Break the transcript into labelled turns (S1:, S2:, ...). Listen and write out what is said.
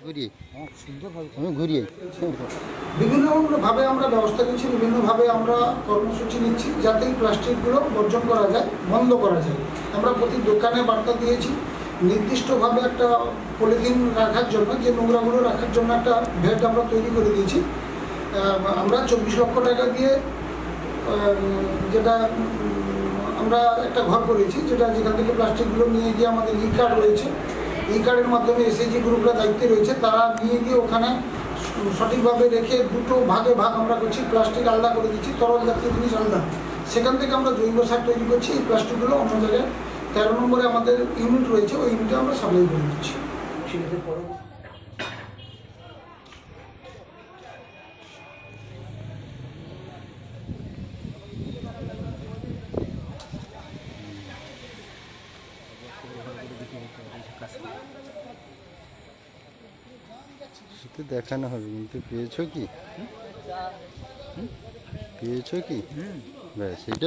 S1: ঘুরিয়ে আমি ঘুরিয়ে
S2: বিভিন্নভাবে আমরা ব্যবস্থা নিচ্ছি, বিভিন্নভাবে আমরা কর্মসূচি নিচ্ছি যাতে এই প্লাস্টিকগুলো বর্জন করা যায়, বন্ধ করা যায়। আমরা প্রতি দোকানে বার্তা দিয়েছি, নির্দিষ্টভাবে একটা পলিথিন রাখার জন্য, যে নোংরাগুলো রাখার জন্য একটা ভেট আমরা তৈরি করে দিয়েছি। আমরা 24 লক্ষ টাকা দিয়ে যেটা আমরা একটা ঘর করেছি, যেখান থেকে প্লাস্টিকগুলো নিয়ে গিয়ে আমাদের ই কার্ড রয়েছে, এই কার্ডের মাধ্যমে এসএইচজি গ্রুপরা দায়িত্বে রয়েছে, তারা নিয়ে গিয়ে ওখানে সঠিকভাবে রেখে দুটো ভাগে ভাগ আমরা করছি। প্লাস্টিক আলাদা করে দিচ্ছি, তরল জাতীয় জিনিস আলাদা। সেখান থেকে আমরা জৈব সার তৈরি করছি। এই প্লাস্টিকগুলো অন্য জায়গায় 13 নম্বরে আমাদের ইউনিট রয়েছে, ওই ইউনিটে আমরা সাপ্লাই করে দিচ্ছি।
S1: সেটা দেখানো হবে, কিন্তু পেয়েছো কি? পেয়েছো কি? ব্যাস এটা